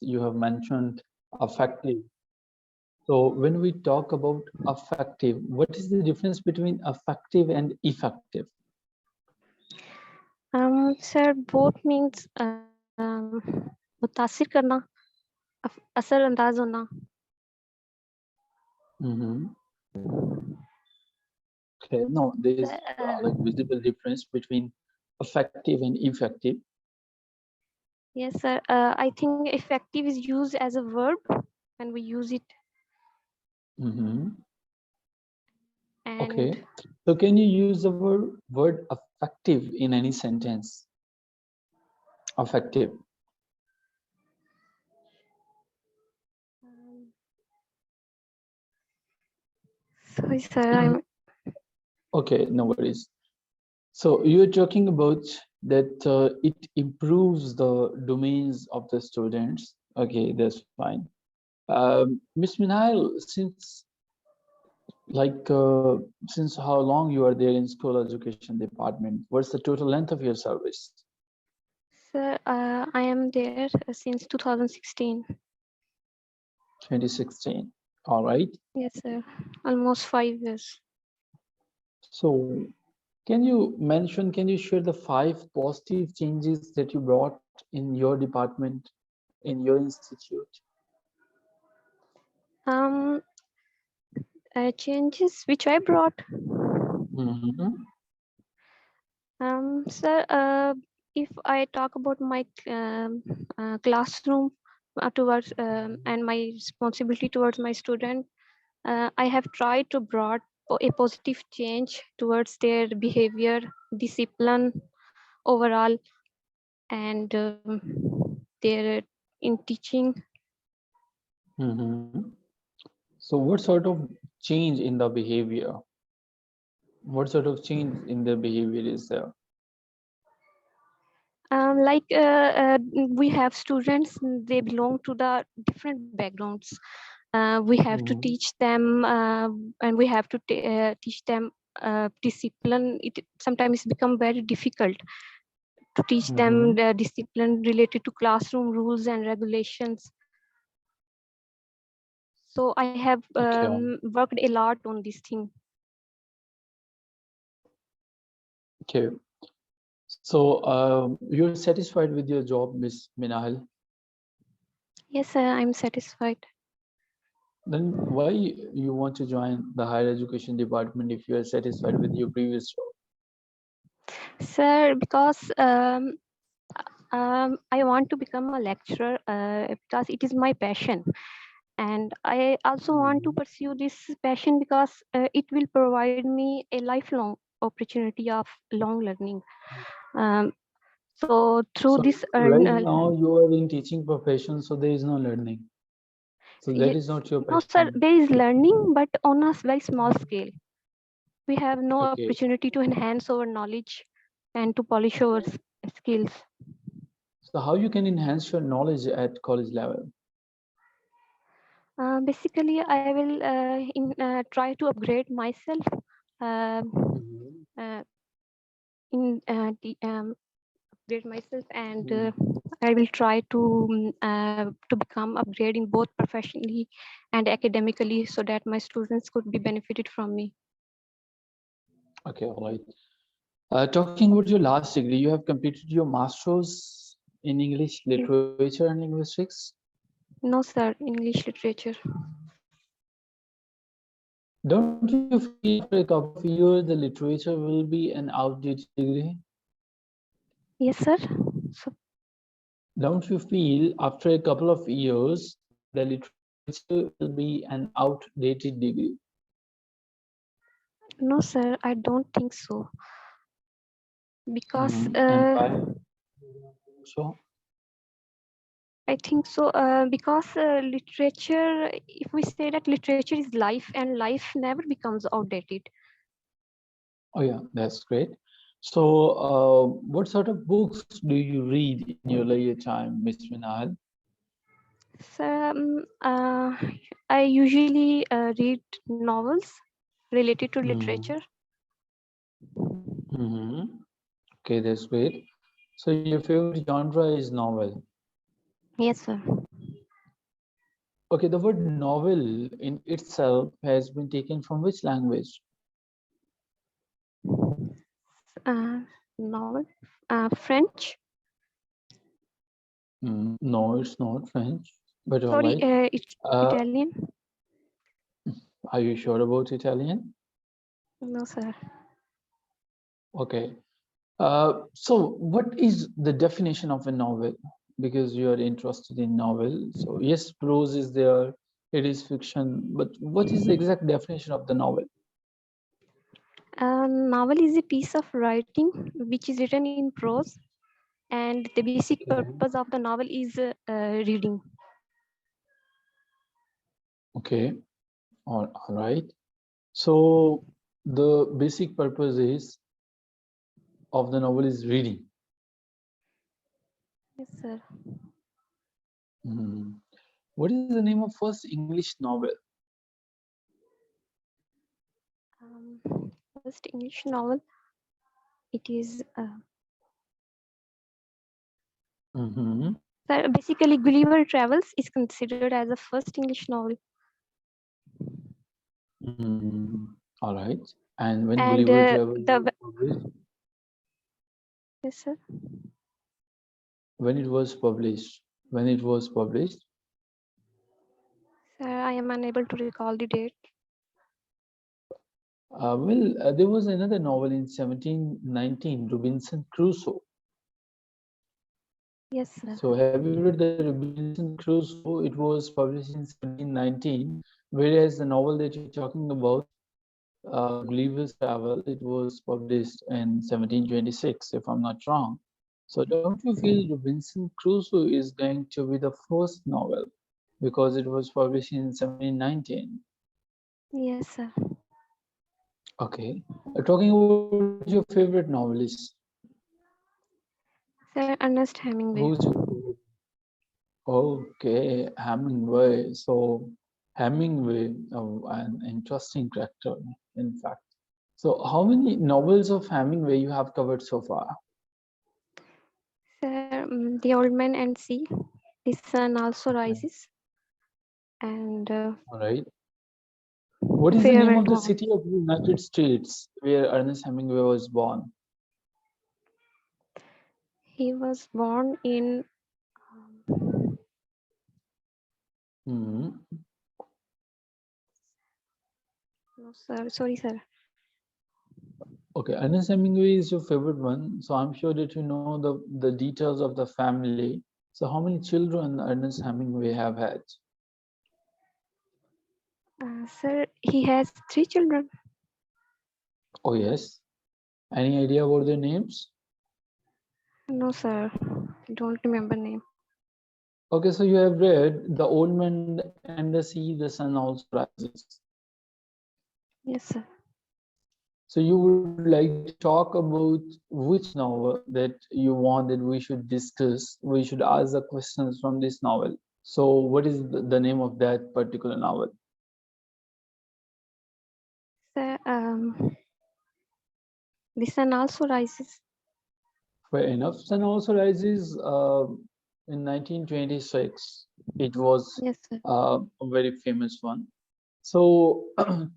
you have mentioned affective. So when we talk about affective, what is the difference between affective and effective? Sir, both means मुतासिर करना, असरअंदाज होना. Okay, no, there is like visible difference between effective and effective. Yes, sir. I think effective is used as a verb when we use it. And okay, so can you use the word effective in any sentence? Effective. Sorry, sir. Okay, no worries. So you're talking about that it improves the domains of the students. Okay, that's fine. Ms. Minail, since how long you are there in school education department? What's the total length of your service? Sir, I am there since 2016. 2016. All right. Yes, sir. Almost 5 years. So can you share the 5 positive changes that you brought in your department, in your institute? Changes which I brought. Sir, if I talk about my classroom towards and my responsibility towards my student, I have tried to brought a positive change towards their behavior, discipline overall, and their in teaching. So what sort of change in the behavior? What sort of change in the behavior is there? We have students, they belong to the different backgrounds. We have to teach them and we have to teach them discipline. It sometimes become very difficult to teach them the discipline related to classroom rules and regulations. So I have worked a lot on this thing. Okay. So you're satisfied with your job, Ms. Minahal? Yes, sir, I'm satisfied. Then why you want to join the higher education department if you are satisfied with your previous job? Sir, because I want to become a lecturer because it is my passion. And I also want to pursue this passion because it will provide me a lifelong opportunity of long learning. So through this, right now you are in teaching profession, so there is no learning. So that is not your passion. No, sir, there is learning, but on a very small scale. We have no opportunity to enhance our knowledge and to polish our skills. So how you can enhance your knowledge at college level? Basically, I will try to upgrade myself upgrade myself, and I will try to become upgrade in both professionally and academically, so that my students could be benefited from me. Okay, all right. Talking about your last degree, you have completed your master's in English literature and linguistics? No, sir, English literature. Don't you feel after a couple of years the literature will be an outdated degree? Yes, sir. Don't you feel after a couple of years the literature will be an outdated degree? No, sir, I don't think so. Because so I think so because literature, if we say that literature is life and life never becomes outdated. Oh yeah, that's great. So what sort of books do you read in your leisure time, Ms. Minal? So, I usually read novels related to literature. Okay, that's great. So your favorite genre is novel? Yes, sir. Okay, the word novel in itself has been taken from which language? Novel, French. No, it's not French, but all Sorry, right. it's Uh, Italian. are you sure about Italian? No, sir. Okay. So what is the definition of a novel? Because you are interested in novel. So yes, prose is there, it is fiction, but what is the exact definition of the novel? Novel is a piece of writing which is written in prose, and the basic purpose of the novel is reading. Okay, all right. So the basic purpose is of the novel is reading. Yes, sir. What is the name of first English novel? First English novel. It is sir, basically Gulliver Travels is considered as the first English novel. All right. And when And Gulliver Travels was the published, yes, sir. when it was published, when it was published, Sir, I am unable to recall the date. there was another novel in 1719, Robinson Crusoe. Yes, sir. So have you read the Robinson Crusoe? It was published in 1719, whereas the novel that you're talking about, Gulliver's Travel, it was published in 1726, if I'm not wrong. So don't you feel Robinson Crusoe is going to be the first novel because it was published in 1719? Yes, sir. Okay. Talking about who is your favorite novelist? Sir, Ernest Hemingway. Who's your favorite? Okay, Hemingway. So Hemingway, an interesting character, in fact. So how many novels of Hemingway you have covered so far? Sir, The Old Man and Sea, The Sun Also Rises, and All right. What is the name Farewell of the Dawn. city of the United States where Ernest Hemingway was born? He was born in Hmm. no, sir. Sorry, sir. Okay, Ernest Hemingway is your favorite one, so I'm sure that you know the details of the family. So how many children Ernest Hemingway have had? Sir, he has 3 children. Oh yes. Any idea about their names? No, sir. I don't remember name. Okay, so you have read The Old Man and the Sea, the Sun Also Rises. Yes, sir. So you would like to talk about which novel that you want that we should discuss, we should ask the questions from this novel. So what is the name of that particular novel? Sir, The Sun Also Rises. Fair enough. Sun Also Rises in 1926. It was Yes, sir. a very famous one. So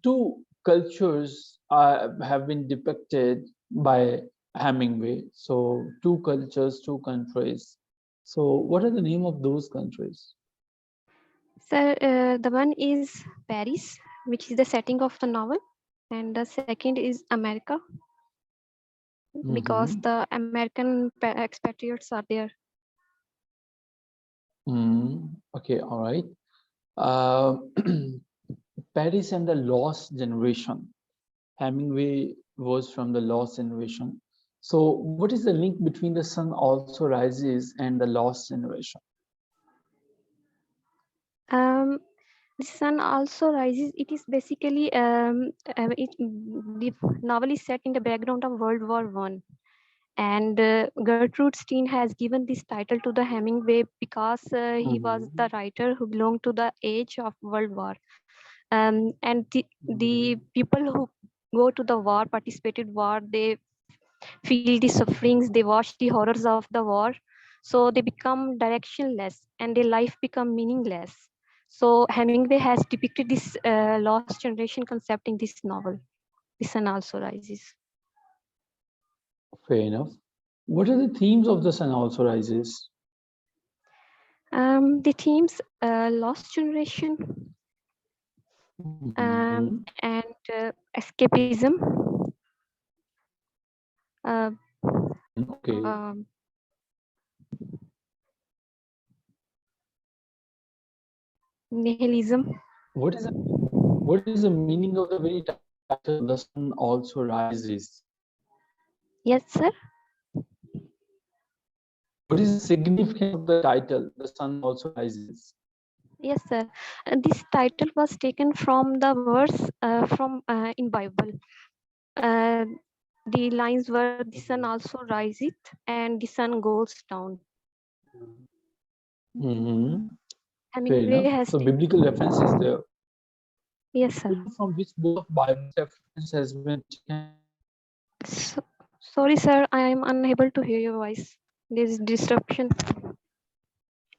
two cultures have been depicted by Hemingway. So two cultures, two countries. So what are the name of those countries? Sir, the one is Paris, which is the setting of the novel, and the second is America, because the American expatriates are there. Okay, all right. Uh, Paris and the Lost Generation. Hemingway was from the Lost Generation. So what is the link between The Sun Also Rises and the Lost Generation? The Sun Also Rises. It is basically the novel is set in the background of World War I, and Gertrude Stein has given this title to the Hemingway because he was the writer who belonged to the age of World War. And the people who go to the war, participated war, they feel the sufferings, they watch the horrors of the war, so they become directionless and their life become meaningless. So Hemingway has depicted this lost generation concept in this novel, The Sun Also Rises. Fair enough. What are the themes of The Sun Also Rises? The themes lost generation Mhm. and escapism, uh, Okay. um, nihilism. What is the meaning of the very title, The Sun Also Rises? Yes, sir. What is the significance of the title, The Sun Also Rises? Yes, sir. This title was taken from the verse from in Bible. Uh, the lines were, "The sun also riseth, and the sun goes down." Mm-hmm. Fair Hemingway enough. has So biblical reference is there. yes, Do sir. you know from which book of Bible reference has been taken? So, sorry, sir. I am unable to hear your voice. There is disruption.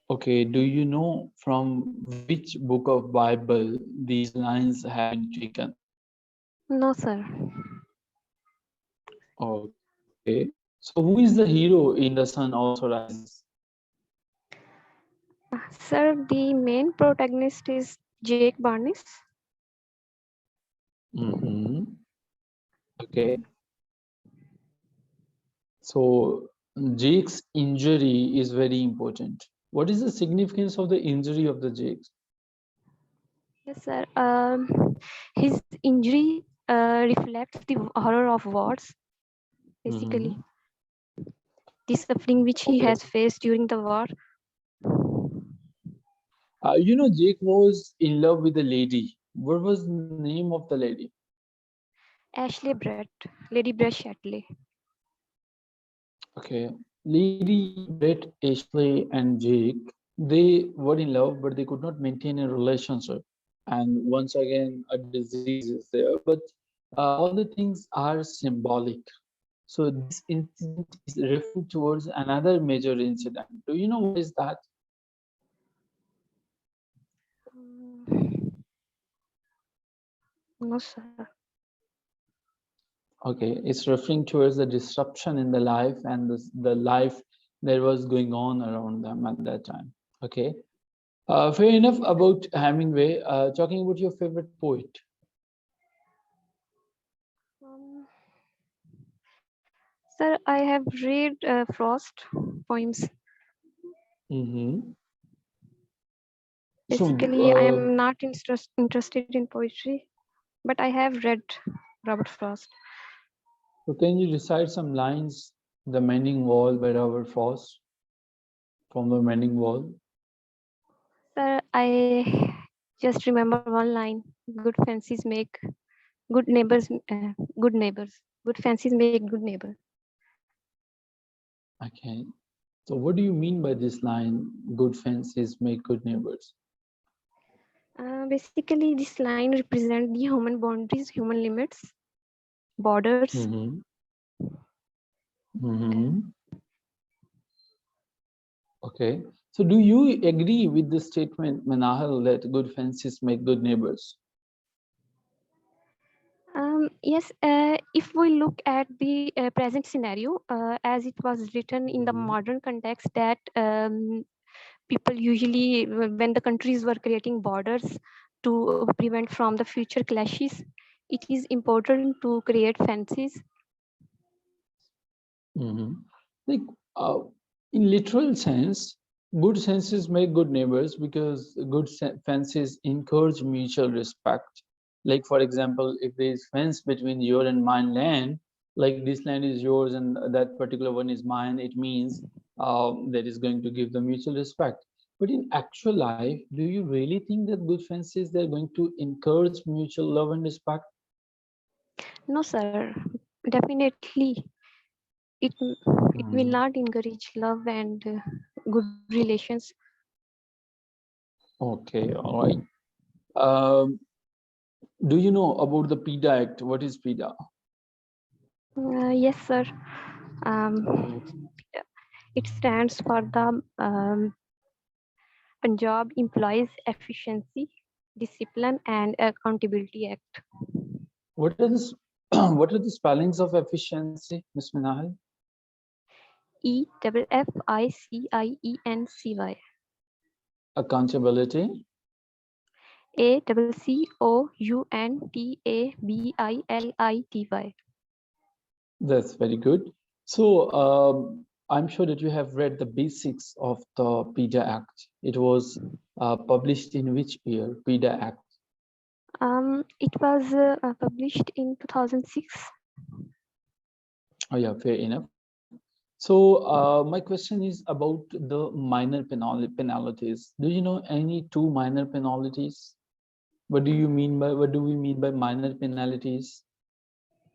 Okay, do you know from which book of Bible these lines have been taken? No, sir. Okay. So who is the hero in The Sun Also Rises? Sir, the main protagonist is Jake Barnes. Mm-hmm. Okay. So Jake's injury is very important. What is the significance of the injury of the Jake? Yes, sir. His injury reflects the horror of wars, basically. Mm-hmm. The suffering which he Okay. has faced during the war. Jake was in love with a lady. What was the name of the lady? Ashley Brett, Lady Brett Shatley. Okay. Lady Brett, Ashley, and Jake, they were in love, but they could not maintain a relationship. And once again, a disease is there. But all the things are symbolic. So this incident is referring towards another major incident. Do you know what is that? No, sir. Okay, it's referring towards the disruption in the life and the life that was going on around them at that time. Okay, fair enough about Hemingway. Talking about your favorite poet. Sir, I have read Frost poems. Mm-hmm. Basically, I So, am not interested in poetry, but I have read Robert Frost. can you recite some lines? The Mending Wall by Robert Frost, from The Mending Wall. Sir, I just remember one line: "Good fancies make good neighbors. Good neighbors. Good fancies make good neighbors." Okay. So what do you mean by this line? Good fences make good neighbors. Basically, this line represents the human boundaries, human limits, borders. Mm-hmm. Mm-hmm. Okay. So do you agree with the statement, Manahal, that good fences make good neighbors? Yes, if we look at the present scenario, as it was written in the modern context, that people usually, when the countries were creating borders to prevent from the future clashes, it is important to create fences. Mm-hmm. Like, uh, in literal sense, good senses make good neighbors because good fences encourage mutual respect. Like, for example, if there is fence between your and mine land, like this land is yours and that particular one is mine, it means that is going to give the mutual respect. But in actual life, do you really think that good fences they're going to encourage mutual love and respect? No, sir, definitely it will not encourage love and good relations. Okay, all right. Um, Do you know about the PIDA Act? What is PIDA? Yes, sir. Um, it stands for the Punjab Employees Efficiency, Discipline and Accountability Act. What are the what are the spellings of efficiency, Ms. Minahal? EFFICIENCY. Accountability. ACCOUNTABILITY. That's very good. So I'm sure that you have read the basics of the PIDA Act. It was published in which year, PIDA Act? It was published in 2006. Oh yeah, fair enough. So my question is about the minor penalties. Do you know any two minor penalties? What do we mean by minor penalties?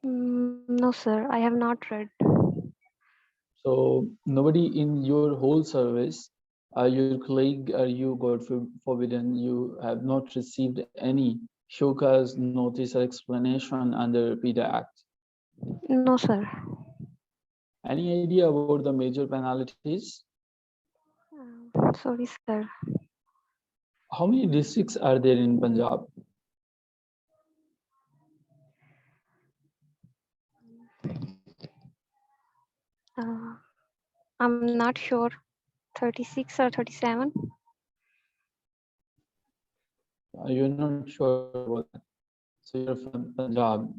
No, sir, I have not read. So nobody in your whole service, your colleague, or you, God forbidden, you have not received any show cause notice or explanation under PIDA Act. No, sir. Any idea about the major penalties? Sorry, sir. How many districts are there in Punjab? I'm not sure. 36 or 37. You're not sure about that. So you're from Punjab,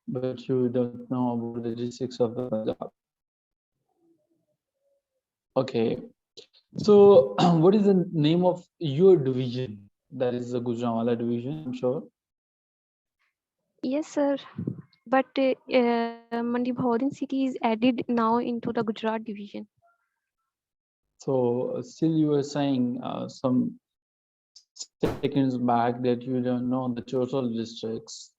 but you don't know about the districts of the Punjab. Okay. So what is the name of your division? That is the Gujranwala division, I'm sure. Yes, sir. But Mandi Bhaudin city is added now into the Gujarat division. So still you were saying some seconds back that you don't know the total districts.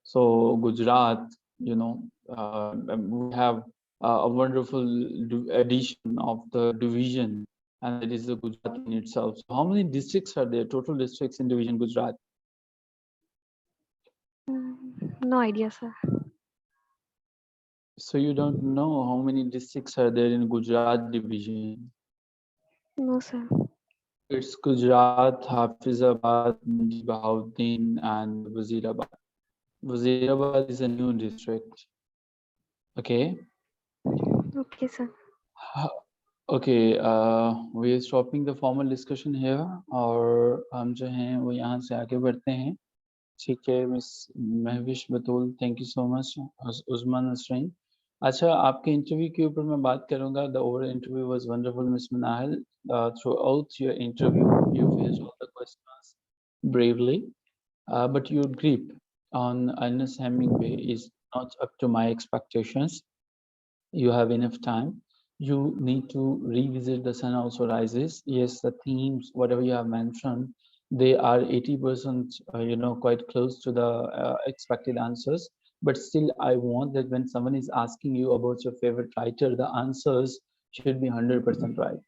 So Gujarat, you know, we have a wonderful addition of the division, and it is the Gujarat in itself. So how many districts are there, total districts in division Gujarat? No idea, sir. So you don't know how many districts are there in Gujarat division? No, sir. It's Gujarat, Hafizabad, Mandi Bahauddin, and Wazirabad. Wazirabad is a new district. Okay. Okay, sir. Okay, we are stopping the formal discussion here, और हम जो हैं वो यहाँ से आगे बढ़ते हैं. ठीक है, miss Mahvish Batool, thank you so much. Usman Nasreen. अच्छा, आपके इंटरव्यू के ऊपर मैं बात करूँगा. The overall interview was wonderful, Miss Manahil. Throughout your interview, you faced all the questions bravely, but your grip on Ernest Hemingway is not up to my expectations. You have enough time. You need to revisit The Sun Also Rises. Yes, the themes, whatever you have mentioned, they are 80%, quite close to the expected answers. But still, I want that when someone is asking you about your favorite writer, the answers should be 100% right.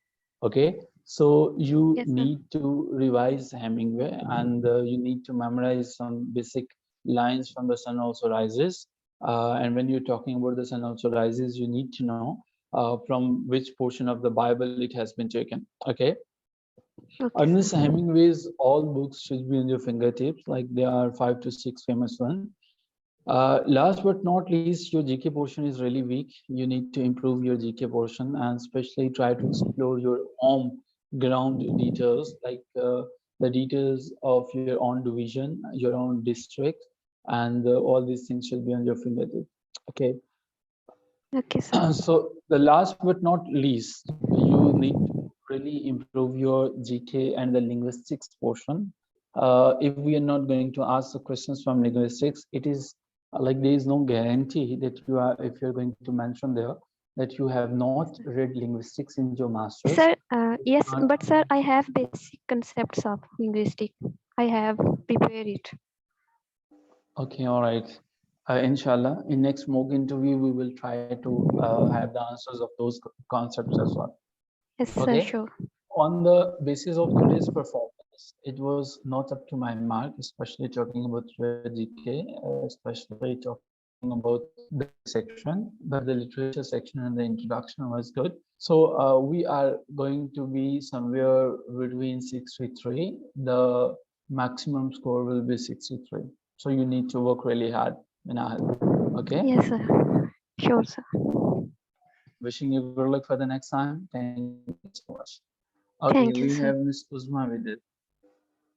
Okay, so you Yes, sir. need to revise Hemingway, and you need to memorize some basic lines from The Sun Also Rises. And when you're talking about The Sun Also Rises, you need to know from which portion of the Bible it has been taken. Okay. Okay, Ernest sir. Hemingway's all books should be on your fingertips, like there are 5 to 6 famous ones. Last but not least, your GK portion is really weak. You need to improve your GK portion, and especially try to explore your own ground details, like the details of your own division, your own district, and all these things should be on your fingertips. Okay. Okay, sir. So the last but not least, you need to really improve your GK and the linguistics portion. If we are not going to ask the questions from linguistics, it is like there is no guarantee that you are, if you're going to mention there that you have not read linguistics in your master's. Sir, yes, but sir, I have basic concepts of linguistic. I have prepared it. Okay, all right. Inshallah, in next MOOC interview, we will try to have the answers of those concepts as well. Yes, sir, Okay. sure. On the basis of today's performance, it was not up to my mark, especially talking about your GK, especially talking about about the section, but the literature section and the introduction was good. So we are going to be somewhere between 63. The maximum score will be 63. So you need to work really hard, Minahal. Okay? Yes, sir. Sure, sir. Wishing you good luck for the next time. Thank you so much. Okay, Thank you, we sir. have Miss Uzma with it.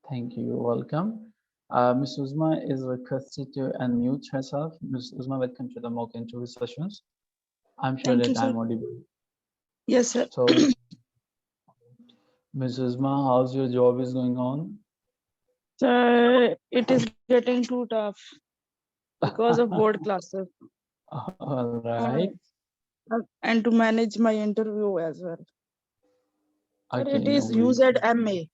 Thank you. You're welcome. Ms. Uzma is requested to unmute herself. Ms. Uzma, welcome to the mock interview sessions. I'm sure Thank you, that sir. I'm audible. Yes, sir. So, Ms. Uzma, how's your job is going on? Sir, it is getting too tough because of board classes. All right. And to manage my interview as well. Sir, Okay, it no is worries. used at MA.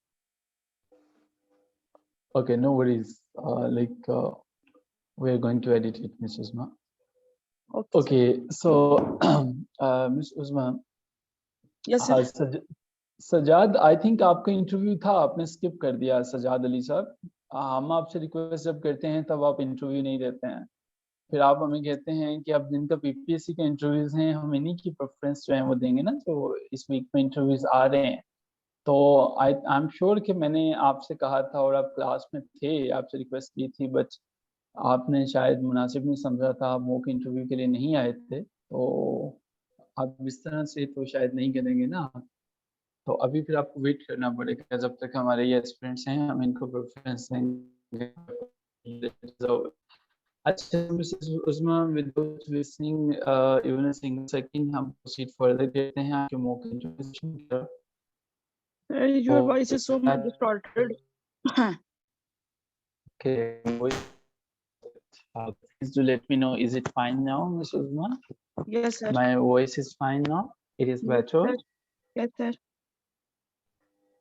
Okay, no worries. We're going to edit it, Ms. Uzma. Okay, so Ms. Uzma, Yes, sir. Sajjad I think आपका interview था, आपने skip कर दिया। सजाद अली साहब, हम आपसे request जब करते हैं तब आप इंटरव्यू नहीं देते हैं, फिर आप हमें कहते हैं कि अब जिनका पीपीएससी के इंटरव्यूज हैं हम इन्हीं की प्रेफरेंस जो है वो देंगे ना, जो इस वीक में इंटरव्यूज आ रहे हैं। तो आई एम श्योर कि मैंने आपसे कहा था और आप क्लास में थे, आपसे रिक्वेस्ट की थी, बट आपने शायद मुनासिब नहीं समझा था, आप मॉक इंटरव्यू के लिए नहीं आए थे। तो आप इस तरह से तो शायद नहीं करेंगे ना, तो अभी फिर आपको वेट करना पड़ेगा जब तक हमारे ये एस्पिरेंट्स हैं, हम इनको प्रेफरेंस देंगे। अच्छा Mrs Usma, without wasting even a single second, हम प्रोसीड फर्दर करते हैं आपके मॉक इंटरव्यू की तरफ। Your voice is so much distorted. Okay, please do let me know, is it fine now, Miss Uzma? Yes, sir. My voice is fine now? It is better? Yes, sir.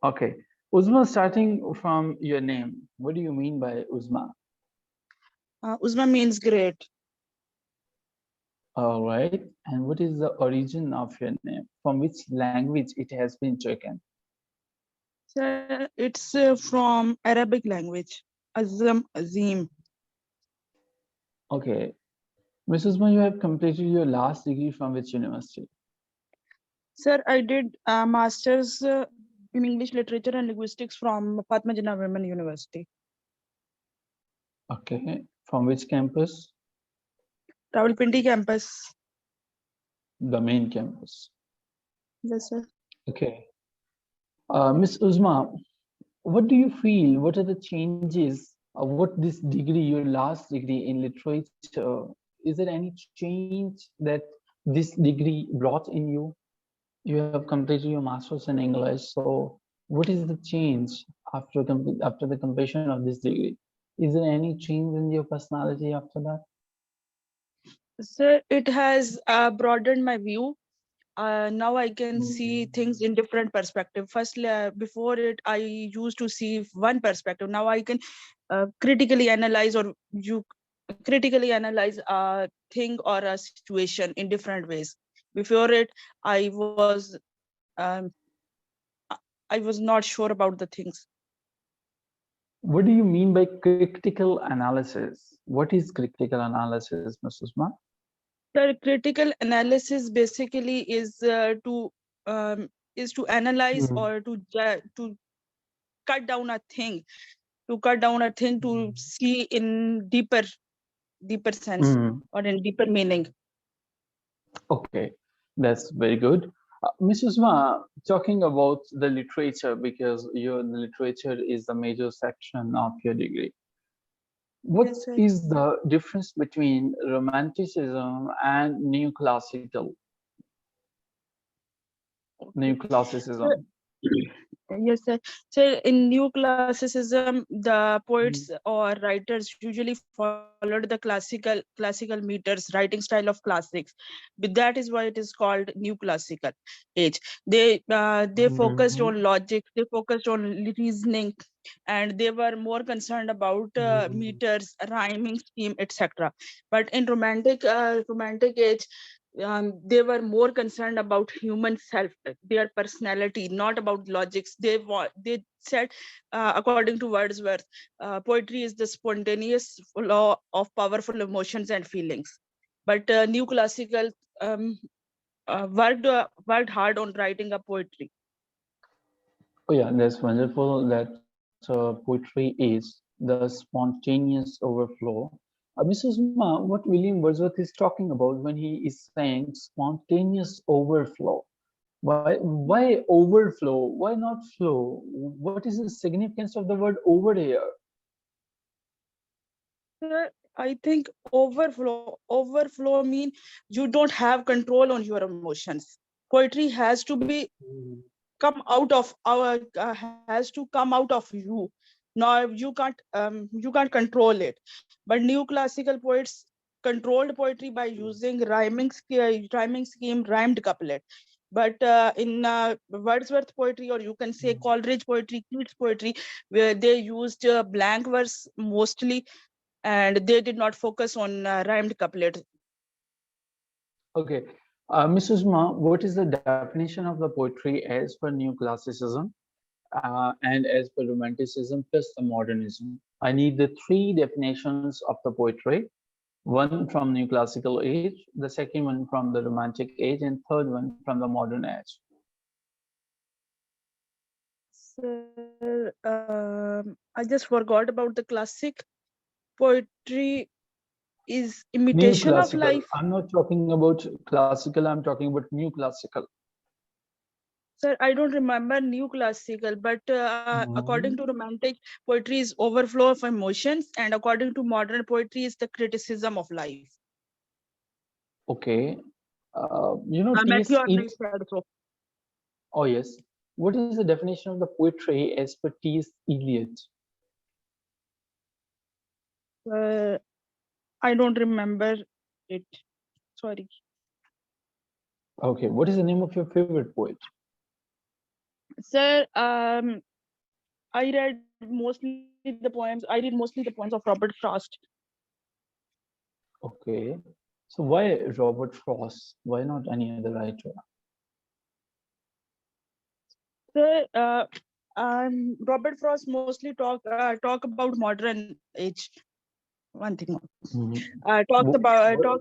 Okay. Uzma, starting from your name, what do you mean by Uzma? Uzma means great. All right. And what is the origin of your name? From which language it has been taken? Sir, it's from Arabic language. Azim. Okay. Ms. Uzma, you have completed your last degree from which university? Sir, I did a master's in English literature and linguistics from Fatma Jinnah Women University. Okay. From which campus? Rawalpindi campus. The main campus. Yes, sir. Okay. Ms. Uzma, what do you feel? What are the changes? What this degree, your last degree in literature, is there any change that this degree brought in you? You have completed your master's in English, so what is the change after the completion of this degree? Is there any change in your personality after that? Sir, it has broadened my view. Now I can see things in different perspective. Firstly, before it, I used to see one perspective. Now I can critically analyze, or you critically analyze a thing or a situation in different ways. Before it, um, I was not sure about the things. What do you mean by critical analysis? What is critical analysis, Ms. Usma? The critical analysis basically is to analyze or to cut down a thing, to see in deeper sense or in deeper meaning. Okay, that's very good. Ms. Usma, talking about the literature, because the literature is the major section of your degree. What is the difference between romanticism and neoclassicism? Yes, sir. So in neoclassicism, the poets or writers usually followed the classical meters, writing style of classics. But that is why it is called neoclassical age. They focused on logic, they focused on reasoning, and they were more concerned about meters, rhyming scheme, etc. But in romantic age, they were more concerned about human self, their personality, not about logics. They said, according to Wordsworth, poetry is the spontaneous flow of powerful emotions and feelings. But new classical worked hard on writing a poetry. Oh yeah, that's wonderful that poetry is the spontaneous overflow. Mrs. Ma, what William Wordsworth is talking about when he is saying spontaneous overflow? Why overflow? Why not flow? What is the significance of the word over here? I think overflow mean you don't have control on your emotions. Poetry has to be has to come out of you. Now you can't control it. But new classical poets controlled poetry by using rhyming scheme, rhymed couplet. But in Wordsworth poetry, or you can say Coleridge poetry, Keats poetry, where they used blank verse mostly, and they did not focus on rhymed couplet. Okay, Mrs. Ma, what is the definition of the poetry as per neoclassicism and as per romanticism plus the modernism? I need the three definitions of the poetry. One from neoclassical age, the second one from the romantic age, and third one from the modern age. Sir, I just forgot about the classic poetry is imitation of Neoclassical. life. I'm not talking about classical, I'm talking about neoclassical. Sir, I don't remember new classical, but according to romantic poetry is overflow of emotions, and according to modern poetry is the criticism of life. Okay. You know, Matthew T.S. Arnold said so. Oh, yes. What is the definition of the poetry as per T.S. Eliot? I don't remember it. Sorry. Okay. What is the name of your favorite poet? Sir, I read mostly the poems. I read mostly the poems of Robert Frost. Okay. So why Robert Frost? Why not any other writer? Sir, Robert Frost mostly talk about modern age. One thing more. Talked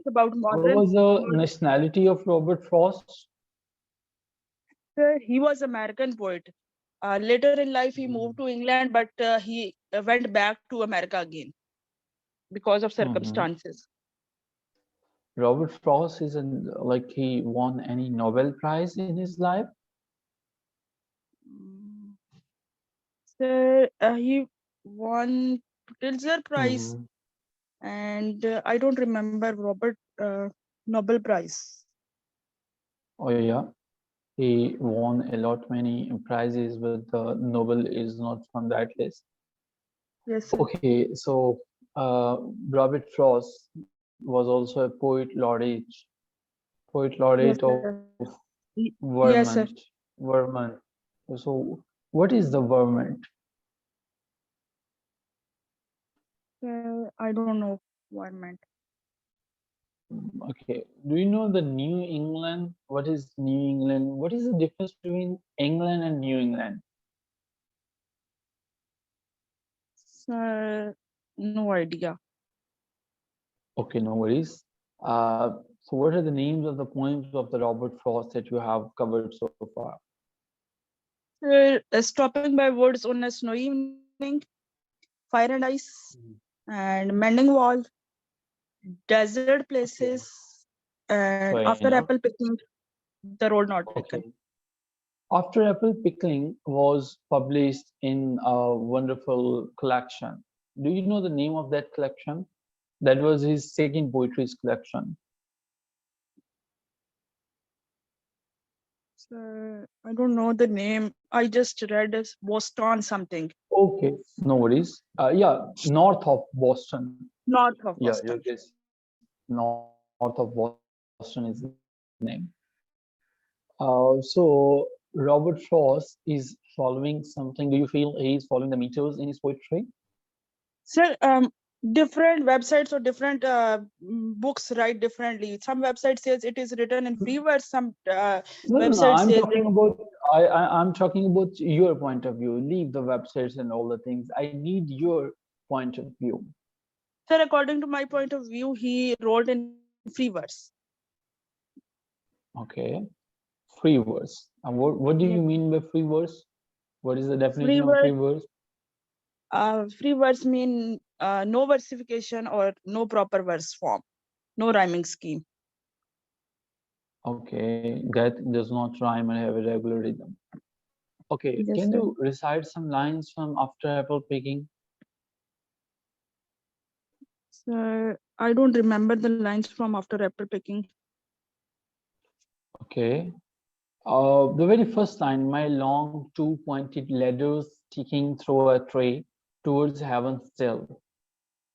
about What modern. was the nationality of Robert Frost? Sir, he was American poet. Later in life, he moved to England, but he went back to America again because of circumstances. Robert Frost is like he won any Nobel Prize in his life? Sir, he won Pulitzer Prize, and I don't remember Robert Nobel Prize. Oh yeah, he won a lot many prizes, but the Nobel is not from that list. Yes, sir. Okay, so Robert Frost was also a poet Yes, laureate of sir. Yes, Vermont. sir. Vermont. So, what is the Vermont? I don't know what I meant. Okay. Do you know the New England? What is New England? What is the difference between England and New England? No idea. Okay, no worries. So what are the names of the poems of the Robert Frost that you have covered so far? Stopping by woods on a snowy evening, Fire and Ice, and Mending Wall, Desert Places, and Fair After enough. Apple Picking, The Road Not Taken. Okay. After Apple Pickling was published in a wonderful collection. Do you know the name of that collection? That was his second poetry collection. I don't know the name. I just read as Boston something. Okay, no worries. Yeah, north of Boston. North of Yeah, Boston. you guess north of Boston is the name. So Robert Frost is following something. Do you feel he is following the meters in his poetry? Sir, different websites or different books write differently. Some website says it is written in free verse, some No, website I'm says talking about I'm talking about your point of view. Leave the websites and all the things. I need your point of view. sir, according to my point of view, he wrote in free verse. Okay, free verse. And what do Yes. you mean by free verse? What is the Free definition of free verse, verse? free verse mean no versification or no proper verse form, no rhyming scheme. Okay, that does not rhyme and have a regular rhythm. Okay, Yes, can sir. you recite some lines from After Apple Picking? Sir, I don't remember the lines from After Apple Picking. Okay. The very first line, my long two pointed ladders sticking through a tray towards heaven still.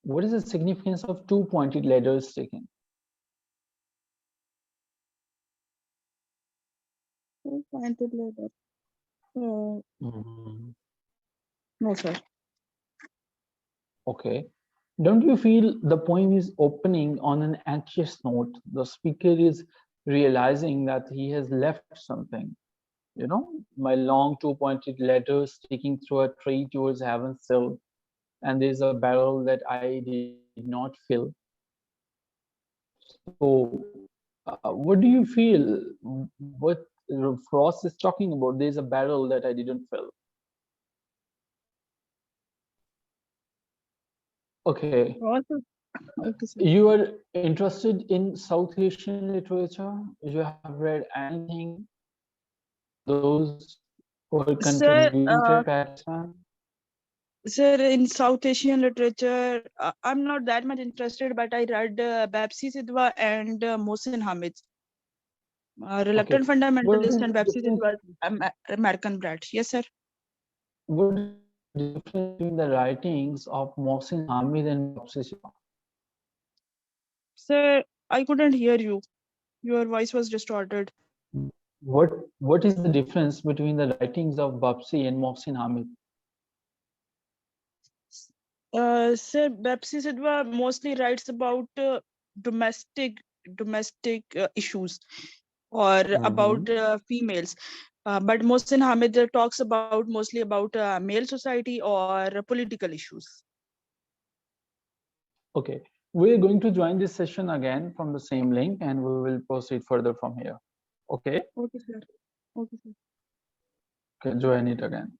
What is the significance of two pointed ladders sticking? Pointed letter. No, sir. Okay. Don't you feel the poem is opening on an anxious note? The speaker is realizing that he has left something. You know, my long two pointed ladders sticking through a tree towards heaven still, and there's a barrel that I did not fill. So, what do you feel? What Frost is talking about? There's a barrel that I didn't fill. Okay, Okay, sir. you are interested in South Asian literature? You have read anything from those who are Sir, contributed Pakistan? sir, in South Asian literature, I'm not that much interested, but I read Babsi Sidhwa and Mohsin Hamid. Okay, Reluctant what Fundamentalist is and the Babsi difference? Sidhwa, American Brat. Yes, sir. What is the difference between the writings of Mohsin Hamid and Babsi Sidhwa? Sir, I couldn't hear you. Your voice was distorted. What is the difference between the writings of Babsi and Mohsin Hamid? Sir, Babsi Sidhwa mostly writes about domestic issues or about females. But Mohsin Hamid talks about mostly about male society or political issues. Okay, we're going to join this session again from the same link and we will proceed further from here. Okay, Okay, sir. Okay, sir. okay, join it again.